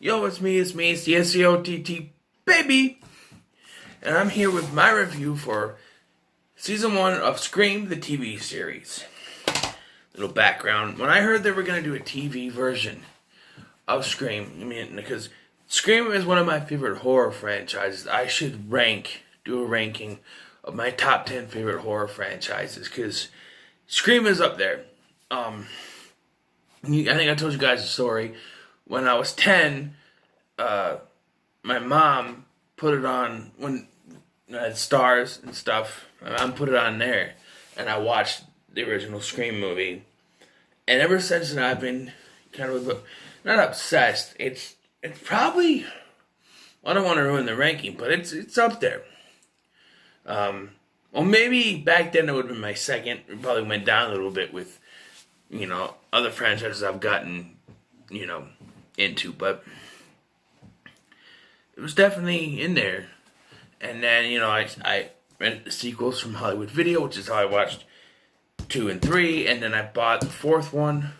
Yo, it's me, it's the SEOTT baby, and I'm here with my review for Season 1 of Scream, the TV series. Little background, when I heard they were going to do a TV version of Scream, because Scream is one of my favorite horror franchises. I should do a ranking of my top 10 favorite horror franchises, because Scream is up there. I think I told you guys a story. When I was 10, my mom put it on when it had stars and stuff. My mom put it on there, and I watched the original Scream movie. And ever since then, I've been kind of not obsessed. It's probably, I don't want to ruin the ranking, but it's up there. Well, maybe back then it would have been my second. It probably went down a little bit with, other franchises I've gotten, into, but it was definitely in there. And then, I rented the sequels from Hollywood Video, which is how I watched 2 and 3, and then I bought the 4th one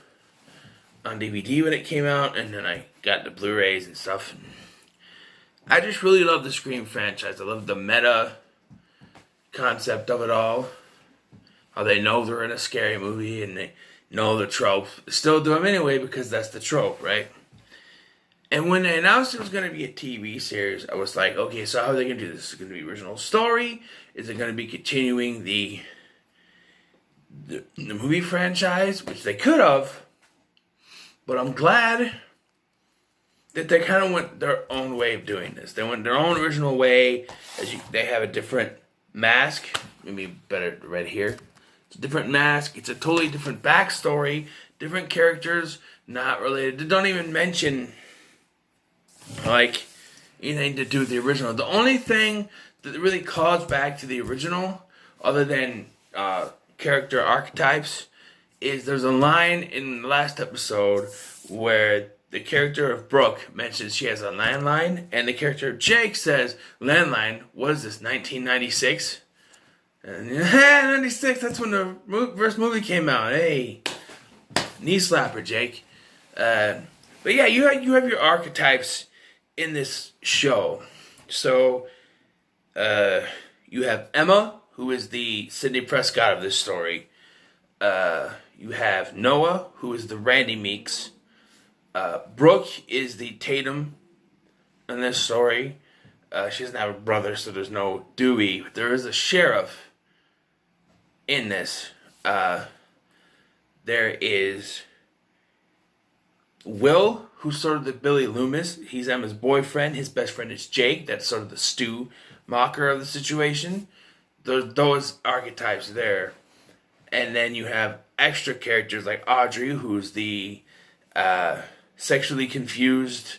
on DVD when it came out, and then I got the Blu-rays and stuff. I just really love the Scream franchise. I love the meta concept of it all. How they know they're in a scary movie, and they know the trope. Still do them anyway, because that's the trope, right? And when they announced it was going to be a TV series, I was like, okay, so how are they going to do this? Is it going to be original story? Is it going to be continuing the movie franchise? Which they could have. But I'm glad that they kind of went their own way of doing this. They went their own original way. They have a different mask. Maybe better right here. It's a different mask. It's a totally different backstory. Different characters, not related. They don't even mention anything to do with the original. The only thing that really calls back to the original, other than character archetypes, is there's a line in the last episode where the character of Brooke mentions she has a landline, and the character of Jake says, landline, what is this, 1996? And 96, that's when the first movie came out. Hey, knee slapper, Jake. But yeah, you have your archetypes in this show. So, you have Emma, who is the Sidney Prescott of this story. You have Noah, who is the Randy Meeks. Brooke is the Tatum in this story. She doesn't have a brother, so there's no Dewey. But there is a sheriff in this. There is Will, who's sort of the Billy Loomis. He's Emma's boyfriend. His best friend is Jake. That's sort of the Stu Mocker of the situation. Those archetypes there. And then you have extra characters like Audrey, who's the sexually confused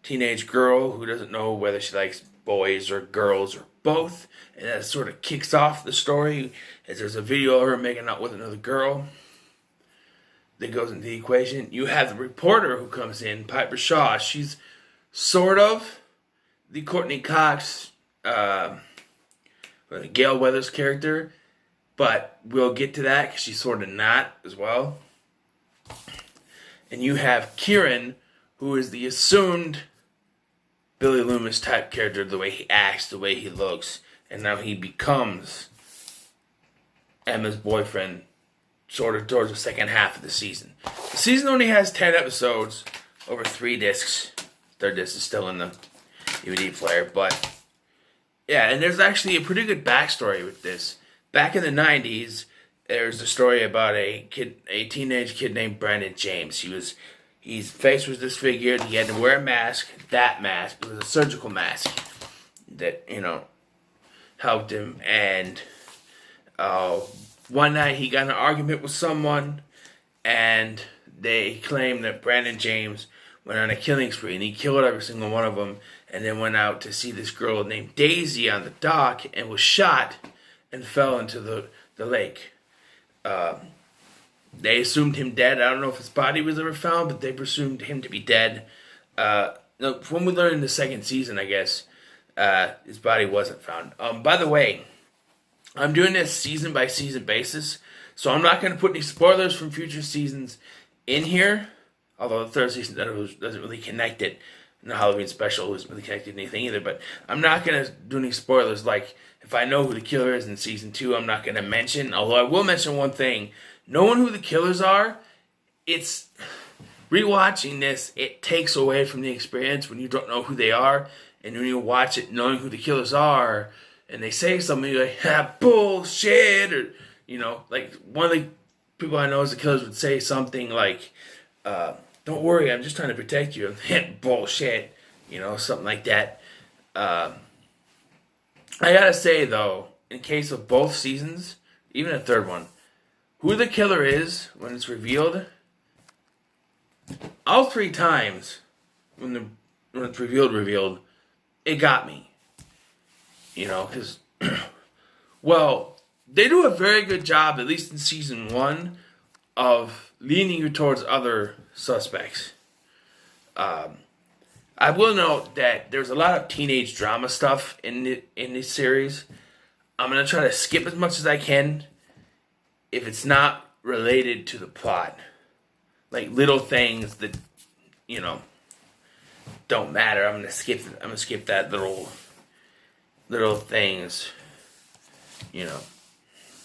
teenage girl who doesn't know whether she likes boys or girls or both. And that sort of kicks off the story as there's a video of her making out with another girl that goes into the equation. You have the reporter who comes in, Piper Shaw. She's sort of the Courtney Cox, Gail Weathers character, but we'll get to that because she's sort of not as well. And you have Kieran, who is the assumed Billy Loomis type character, the way he acts, the way he looks, and now he becomes Emma's boyfriend sort of towards the second half of the season. The season only has 10 episodes over 3 discs. Third disc is still in the DVD player, but yeah, and there's actually a pretty good backstory with this. Back in the 90s, there's a story about a teenage kid named Brandon James. His face was disfigured. He had to wear a mask. That mask, it was a surgical mask that, helped him. And one night he got in an argument with someone, and they claimed that Brandon James went on a killing spree, and he killed every single one of them, and then went out to see this girl named Daisy on the dock, and was shot and fell into the lake. They assumed him dead. I don't know if his body was ever found, but they presumed him to be dead. When we learned in the second season, I guess, his body wasn't found. By the way, I'm doing this season by season basis, so I'm not going to put any spoilers from future seasons in here, although the third season doesn't really connect it. the Halloween special isn't really connected to anything either. But I'm not gonna do any spoilers. Like if I know who the killer is in season 2, I'm not gonna mention. Although I will mention one thing: knowing who the killers are, it's rewatching this. It takes away from the experience when you don't know who they are, and when you watch it knowing who the killers are, and they say something you're like, "Ah, bullshit," or like one of the people I know as the killers would say something like, "Don't worry, I'm just trying to protect you." Bullshit, something like that. I gotta say though, in case of both seasons, even a third one, who the killer is when it's revealed, all 3 times when it's revealed, it got me. Because well, they do a very good job, at least in season 1, of leaning you towards other suspects. I will note that there's a lot of teenage drama stuff in this series. I'm gonna try to skip as much as I can if it's not related to the plot, like little things that don't matter. I'm gonna skip that little things,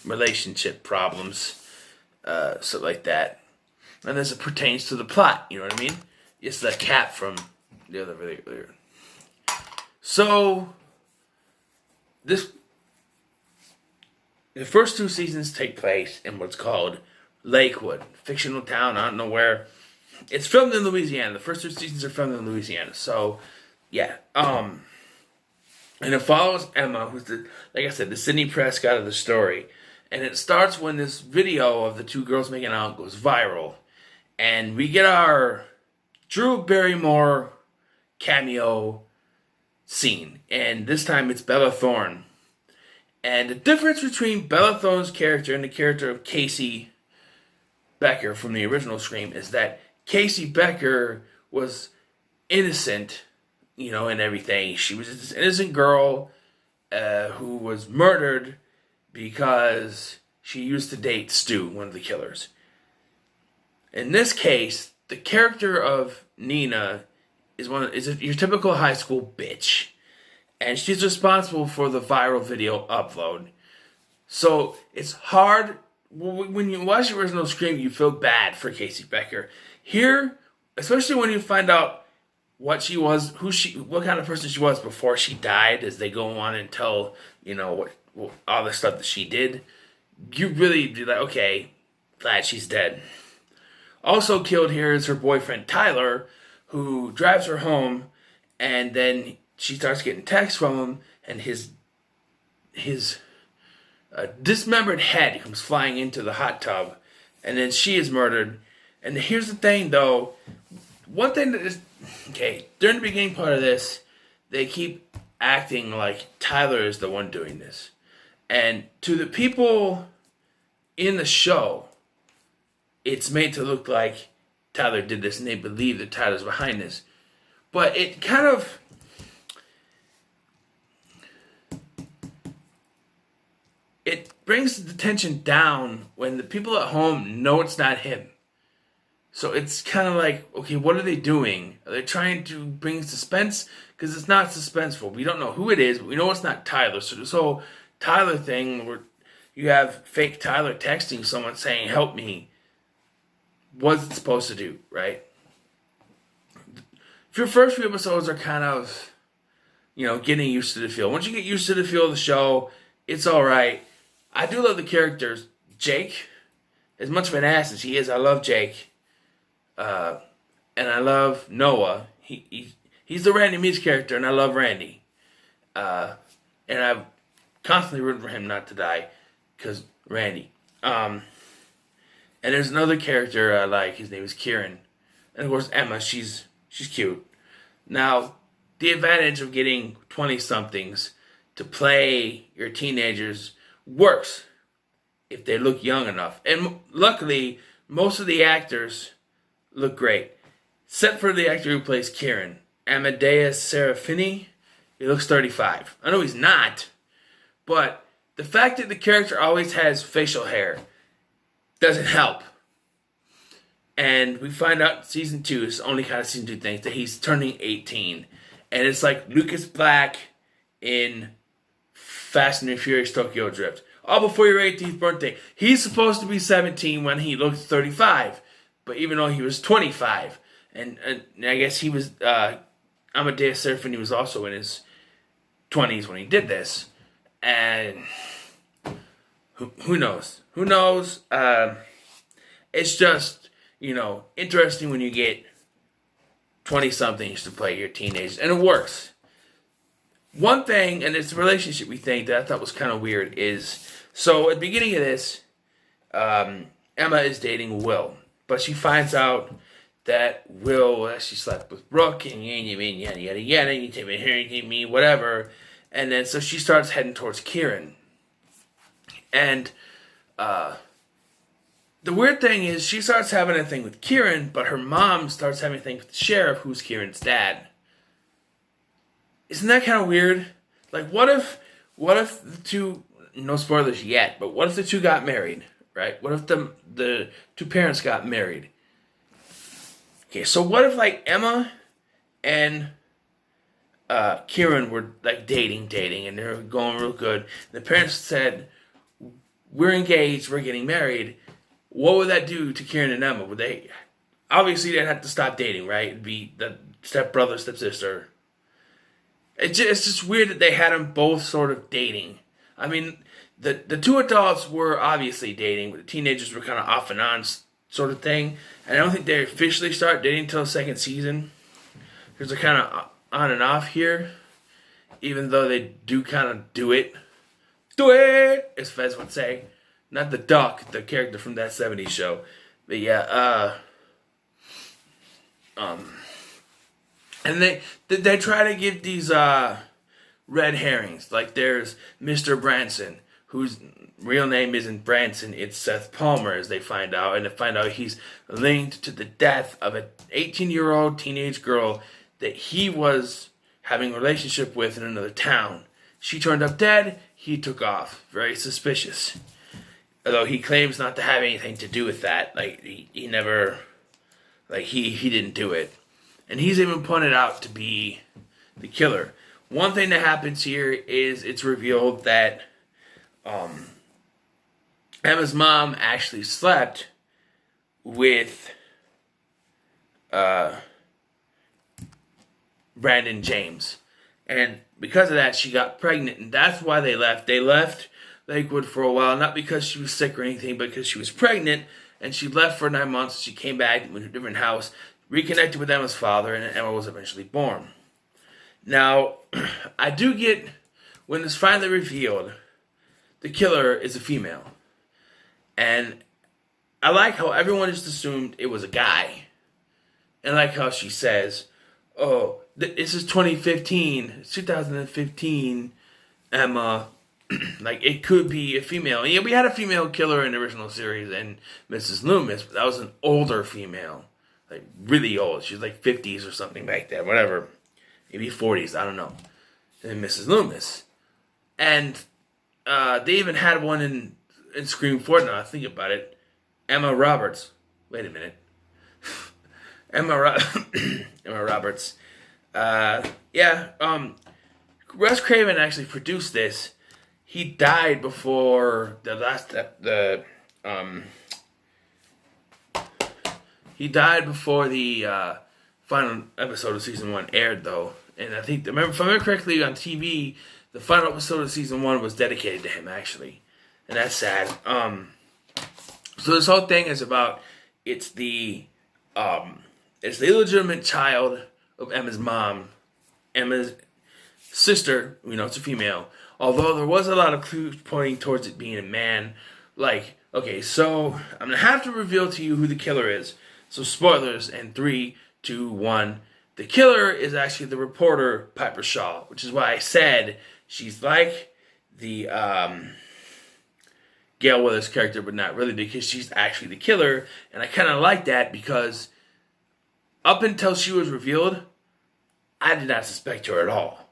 relationship problems, stuff like that. And as it pertains to the plot, you know what I mean? It's the cat from the other video earlier. So, the first 2 seasons take place in what's called Lakewood, fictional town. I don't know where. It's filmed in Louisiana. The first 2 seasons are filmed in Louisiana. So, yeah. And it follows Emma, who's like I said, the Sidney Prescott of the story. And it starts when this video of the 2 girls making out goes viral. And we get our Drew Barrymore cameo scene. And this time it's Bella Thorne. And the difference between Bella Thorne's character and the character of Casey Becker from the original Scream is that Casey Becker was innocent, and everything. She was this innocent girl who was murdered because she used to date Stu, one of the killers. In this case, the character of Nina is your typical high school bitch, and she's responsible for the viral video upload. So it's hard when you watch the original Scream. You feel bad for Casey Becker. Here, especially when you find out what she was, what kind of person she was before she died, as they go on and tell what all the stuff that she did, you really be like, okay, glad she's dead. Also killed here is her boyfriend Tyler, who drives her home, and then she starts getting texts from him, and his dismembered head comes flying into the hot tub, and then she is murdered. And here's the thing, though. One thing that is during the beginning part of this, they keep acting like Tyler is the one doing this, and to the people in the show, it's made to look like Tyler did this, and they believe that Tyler's behind this. But it kind of brings the tension down when the people at home know it's not him. So it's kind of like, okay, what are they doing? Are they trying to bring suspense? Because it's not suspenseful. We don't know who it is, but we know it's not Tyler. So this whole Tyler thing where you have fake Tyler texting someone saying, help me, what's it supposed to do, right? If your first few episodes are kind of, getting used to the feel. Once you get used to the feel of the show, it's all right. I do love the characters. Jake, as much of an ass as he is, I love Jake. And I love Noah. He's the Randy Meeks character, and I love Randy. And I'm constantly rooting for him not to die, because Randy. And there's another character I like. His name is Kieran. And of course Emma. She's cute. Now, the advantage of getting 20-somethings to play your teenagers works if they look young enough. And luckily, most of the actors look great, except for the actor who plays Kieran, Amadeus Serafini. He looks 35. I know he's not, but the fact that the character always has facial hair doesn't help. And we find out season 2 is only kind of season 2 things that he's turning 18. And it's like Lucas Black in Fast and the Furious Tokyo Drift. All before your 18th birthday. He's supposed to be 17 when he looks 35. But even though he was 25. And I guess he was, Amadeus Serafini was also in his 20s when he did this. And who knows? Who knows? It's just, interesting when you get 20-somethings to play your teenagers. And it works. One thing, and it's a relationship we think that I thought was kind of weird, is, so at the beginning of this, Emma is dating Will. But she finds out that Will, she slept with Brooke, and yada, yada, yada, you take me here, you take me, whatever. And then, so she starts heading towards Kieran. And, the weird thing is, she starts having a thing with Kieran, but her mom starts having a thing with the sheriff, who's Kieran's dad. Isn't that kind of weird? Like, what if the two, no spoilers yet, but what if the two got married, right? What if the two parents got married? Okay, so what if, like, Emma and Kieran were, like, dating, and they were going real good. The parents said, we're engaged, we're getting married. What would that do to Kieran and Emma? Would they, obviously they'd have to stop dating, right? It'd be the stepbrother, stepsister. It's just weird that they had them both sort of dating. I mean, the two adults were obviously dating, but the teenagers were kind of off and on sort of thing. And I don't think they officially start dating until the second season. Because they're kind of on and off here. Even though they do kind of do it. Do it! As Fez would say. Not the Duck, the character from that 70s show. But yeah, and they try to give these red herrings. Like there's Mr. Branson, whose real name isn't Branson, it's Seth Palmer, as they find out. And they find out he's linked to the death of an 18-year-old teenage girl that he was having a relationship with in another town. She turned up dead, he took off. Very suspicious. Although he claims not to have anything to do with that. Like, he never, like, he didn't do it. And he's even pointed out to be the killer. One thing that happens here is it's revealed that Emma's mom actually slept with Brandon James. And because of that, she got pregnant. And that's why they left. They left Lakewood for a while, not because she was sick or anything, but because she was pregnant, and she left for 9 months. She came back, went to a different house, reconnected with Emma's father, and Emma was eventually born. Now, I do get, when it's finally revealed, the killer is a female. And I like how everyone just assumed it was a guy. And I like how she says, oh, this is 2015, it's 2015, Emma. Like, it could be a female. Yeah, we had a female killer in the original series, and Mrs. Loomis, but that was an older female. Like, really old. She was like 50s or something back then, whatever. Maybe 40s, I don't know. And Mrs. Loomis. And they even had one in Scream 4, now I think about it. Emma Roberts. Wait a minute. Emma Roberts. Wes Craven actually produced this. He died before the final episode of season 1 aired, though. And I think, if I remember correctly, on TV, the final episode of season 1 was dedicated to him, actually. And that's sad. So this whole thing is about, it's the illegitimate child of Emma's mom, Emma's sister, it's a female. Although there was a lot of clues pointing towards it being a man. Like, okay, so I'm going to have to reveal to you who the killer is. So spoilers, and 3, 2, 1. The killer is actually the reporter, Piper Shaw. Which is why I said she's like the Gail Weathers character, but not really, because she's actually the killer. And I kind of like that because up until she was revealed, I did not suspect her at all.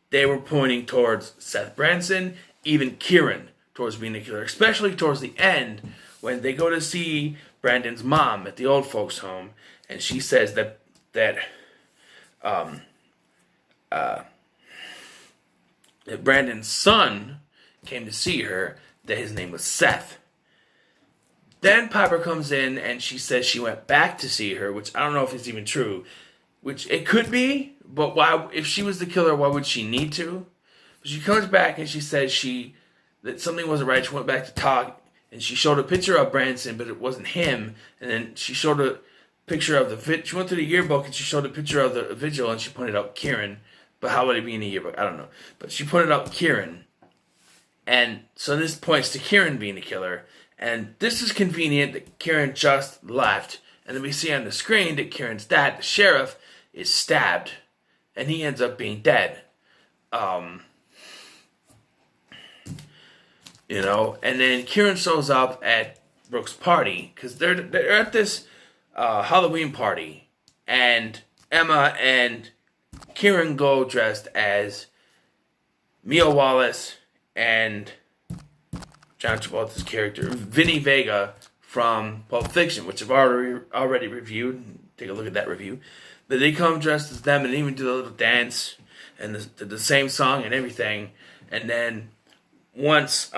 They were pointing towards Seth Branson, even Kieran, towards being the killer. Especially towards the end, when they go to see Brandon's mom at the old folks' home, and she says that Brandon's son came to see her, that his name was Seth. Then Piper comes in and she says she went back to see her, which I don't know if it's even true. Which it could be, but why? If she was the killer, why would she need to? But she comes back and she says that something wasn't right. She went back to talk and she showed a picture of Branson, but it wasn't him. And then she showed a picture of she went to the yearbook and she showed a picture of the vigil and she pointed out Kieran. But how would it be in the yearbook? I don't know. But she pointed out Kieran. And so this points to Kieran being the killer. And this is convenient that Kieran just left. And then we see on the screen that Kieran's dad, the sheriff, is stabbed. And he ends up being dead. And then Kieran shows up at Brooke's party. Because they're at this Halloween party. And Emma and Kieran go dressed as Mia Wallace and John Travolta's character, Vinny Vega from Pulp Fiction, which I've already reviewed. Take a look at that review. But they come dressed as them and even do a little dance and the same song and everything. And then once,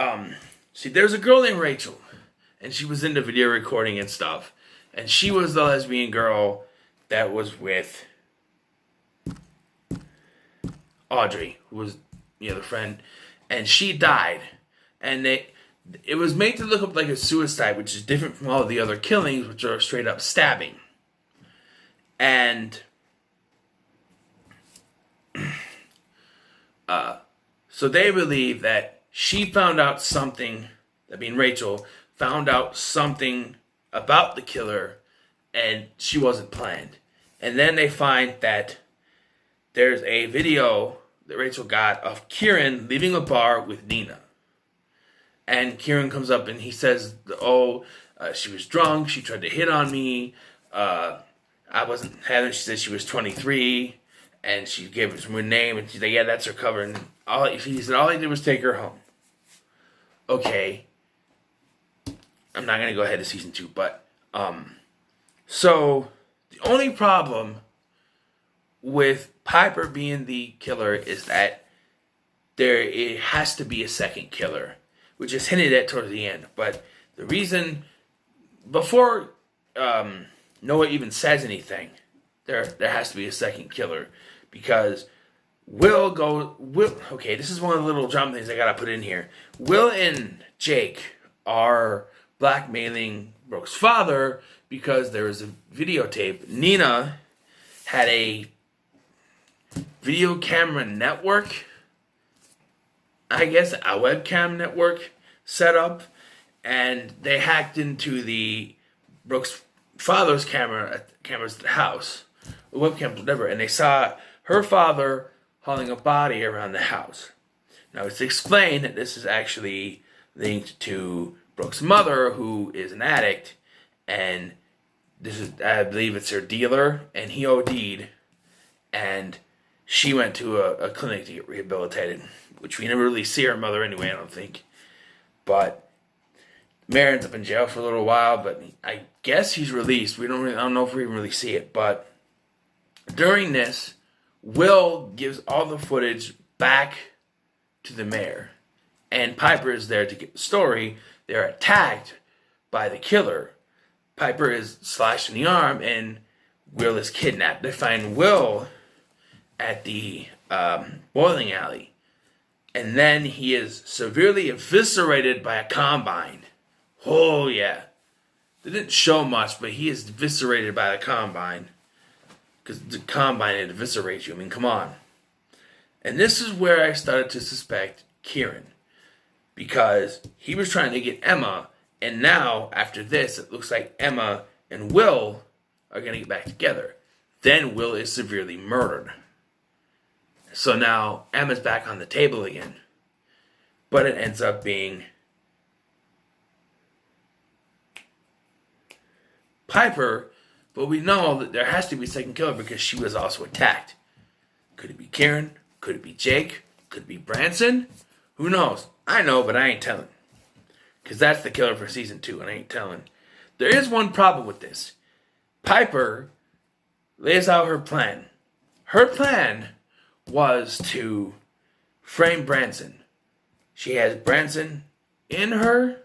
there's a girl named Rachel, and she was into video recording and stuff. And she was the lesbian girl that was with Audrey, who was the other friend, and she died. And it was made to look up like a suicide, which is different from all the other killings, which are straight up stabbing. And so they believe that she found out something, that being Rachel, found out something about the killer, and she wasn't planned. And then they find that there's a video that Rachel got of Kieran leaving a bar with Nina. And Kieran comes up and he says, she was drunk, she tried to hit on me, I wasn't having, she said she was 23, and she gave us her name, and she's like, yeah, that's her cover. And he said all he did was take her home. Okay. I'm not going to go ahead to season 2, but, so, the only problem with Piper being the killer is that it has to be a second killer, which is hinted at towards the end. But the reason, before Noah even says anything, there has to be a second killer, because okay, this is one of the little drama things I gotta put in here. Will and Jake are blackmailing Brooke's father because there was a videotape. Nina had a video camera network, I guess a webcam network set up, and they hacked into the Brooke's father's cameras at the house, webcams, whatever, and they saw her father hauling a body around the house. Now it's explained that this is actually linked to Brooke's mother, who is an addict, and this is, I believe it's her dealer, and he OD'd, and she went to a clinic to get rehabilitated, which we never really see her mother anyway, I don't think. But Marin's up in jail for a little while, but I guess he's released. I don't know if we even really see it, but during this, Will gives all the footage back to the mayor, and Piper is there to get the story. They're attacked by the killer. Piper is slashed in the arm, and Will is kidnapped. They find Will at the bowling alley, and then he is severely eviscerated by a combine. Oh yeah, they didn't show much, but he is eviscerated by the combine, because the combine had eviscerates you. I mean, come on. And this is where I started to suspect Kieran, because he was trying to get Emma, and now after this, it looks like Emma and Will are going to get back together. Then Will is severely murdered. So now Emma's back on the table again. But it ends up being Piper, but we know that there has to be a second killer because she was also attacked. Could it be Kieran? Could it be Jake? Could it be Branson? Who knows? I know, but I ain't telling. Because that's the killer for season 2, and I ain't telling. There is one problem with this. Piper lays out her plan. Her plan was to frame Branson. She has Branson in her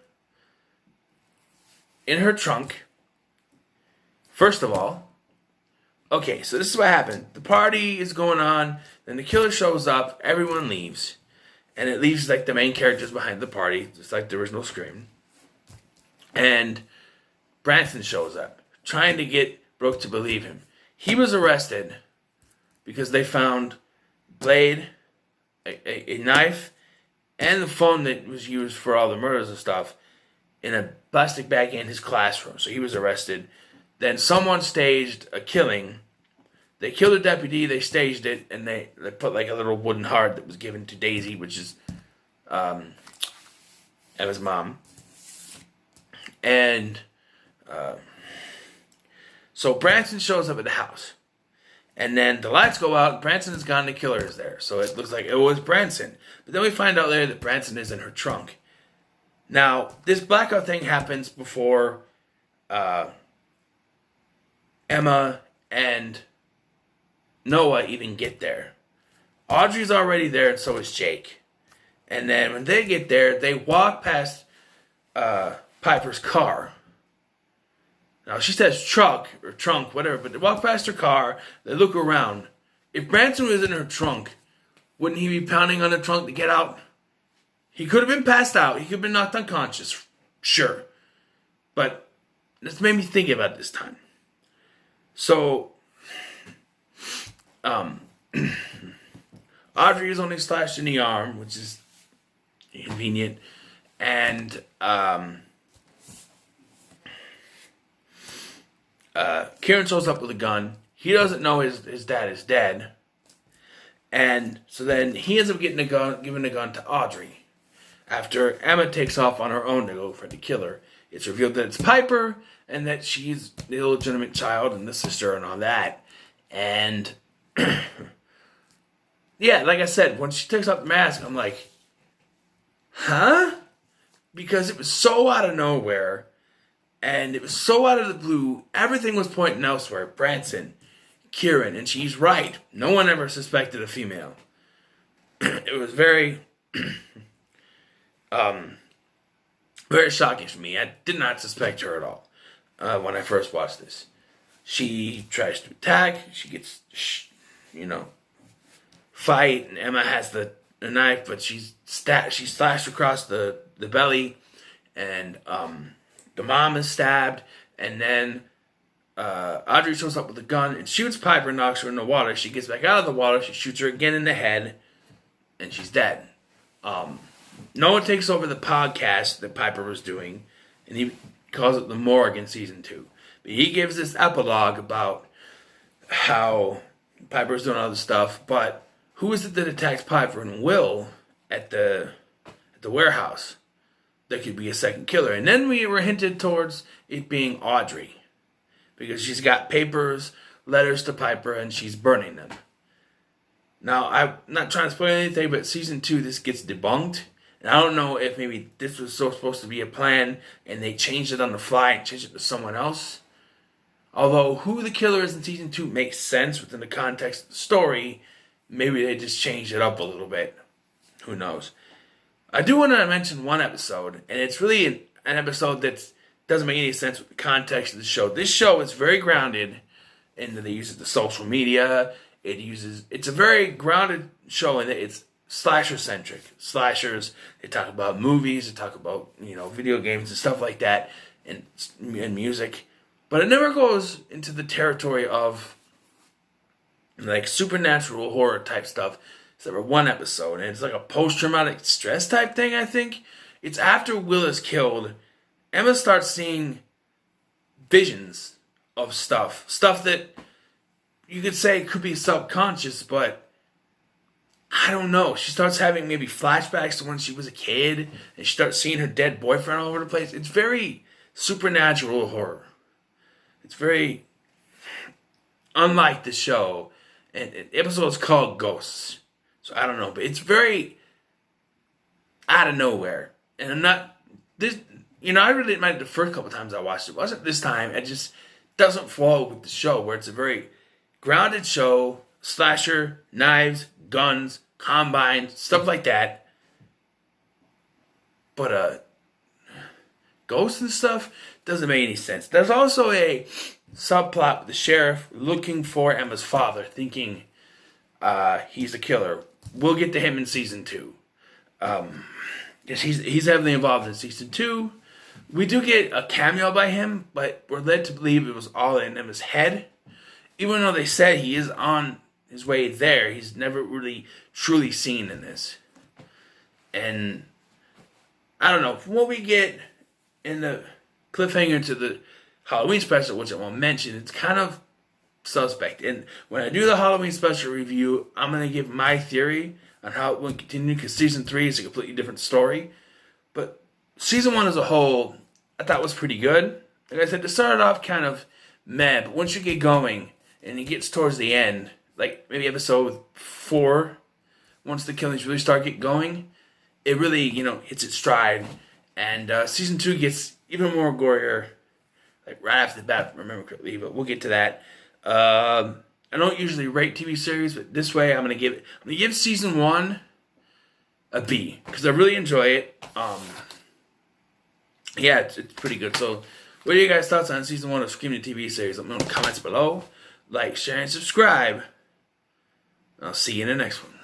trunk. First of all, okay, so this is what happened. The party is going on, then the killer shows up, everyone leaves, and it leaves like the main characters behind the party, just like the original Scream. And Branson shows up, trying to get Brooke to believe him. He was arrested because they found blade, a knife, and the phone that was used for all the murders and stuff in a plastic bag in his classroom. So he was arrested. Then someone staged a killing. They killed a deputy, they staged it, and they put like a little wooden heart that was given to Daisy, which is Emma's mom. And so Branson shows up at the house. And then the lights go out, and Branson is gone, the killer is there. So it looks like it was Branson. But then we find out later that Branson is in her trunk. Now, this blackout thing happens before Emma and Noah even get there. Audrey's already there, and so is Jake. And then when they get there, they walk past Piper's car. Now, she says truck or trunk, whatever, but they walk past her car, they look around. If Branson was in her trunk, wouldn't he be pounding on the trunk to get out? He could have been passed out. He could have been knocked unconscious. Sure. But this made me think about this time. So, Audrey is only slashed in the arm, which is convenient. And, Kieran shows up with a gun. He doesn't know his dad is dead. And so then he ends up giving a gun to Audrey. After Emma takes off on her own to go for the killer, it's revealed that it's Piper and that she's the illegitimate child and the sister and all that. And yeah, like I said, when she takes off the mask, I'm like, huh? Because it was so out of nowhere. And it was so out of the blue. Everything was pointing elsewhere. Branson, Kieran, and she's right. No one ever suspected a female. It was very, very shocking for me. I did not suspect her at all when I first watched this. She tries to attack. She gets, fight. And Emma has the knife, but she's slashed across the belly. And, the mom is stabbed, and then Audrey shows up with a gun and shoots Piper, knocks her in the water. She gets back out of the water, she shoots her again in the head, and she's dead. Noah takes over the podcast that Piper was doing, and he calls it The Morgue in Season 2. But he gives this epilogue about how Piper's doing all this stuff, but who is it that attacks Piper and Will at the warehouse? There could be a second killer. And then we were hinted towards it being Audrey. Because she's got papers, letters to Piper, and she's burning them. Now, I'm not trying to spoil anything, but Season 2, this gets debunked. And I don't know if maybe this was supposed to be a plan, and they changed it on the fly and changed it to someone else. Although, who the killer is in Season 2 makes sense within the context of the story. Maybe they just changed it up a little bit. Who knows? I do want to mention one episode, and it's really an episode that doesn't make any sense with the context of the show. This show is very grounded in that they use the social media. It's a very grounded show in that it's slasher-centric. Slashers, they talk about movies, they talk about, video games and stuff like that, and music. But it never goes into the territory of, like, supernatural horror type stuff. Except for one episode, and it's like a post-traumatic stress type thing, I think. It's after Will is killed, Emma starts seeing visions of stuff that you could say could be subconscious, but I don't know. She starts having maybe flashbacks to when she was a kid, and she starts seeing her dead boyfriend all over the place. It's very supernatural horror. It's very unlike the show, and the episode is called Ghosts. So I don't know, but it's very out of nowhere. And I really didn't mind it the first couple times I watched it. It wasn't this time. It just doesn't flow with the show, where it's a very grounded show, slasher, knives, guns, combine, stuff like that. But ghosts and stuff doesn't make any sense. There's also a subplot with the sheriff looking for Emma's father, thinking he's a killer. We'll get to him in season 2. Yes, he's heavily involved in season 2. We do get a cameo by him, but we're led to believe it was all in Emma's head. Even though they said he is on his way there, he's never really truly seen in this. And I don't know, from what we get in the cliffhanger to the Halloween special, which I won't mention, it's kind of suspect. And when I do the Halloween special review, I'm going to give my theory on how it will continue, because season 3 is a completely different story. But season 1 as a whole, I thought was pretty good. Like I said, it started off kind of meh, but once you get going and it gets towards the end, like maybe episode 4, once the killings really start get going, it really, hits its stride. And season 2 gets even more gorier, like right after the bat, if I remember correctly, but we'll get to that. I don't usually rate TV series, but this way I'm gonna give season 1 a B, because I really enjoy it. Yeah, it's pretty good. So, what are your guys' thoughts on season 1 of Screaming TV series? Let me know in the comments below. Like, share, and subscribe. I'll see you in the next one.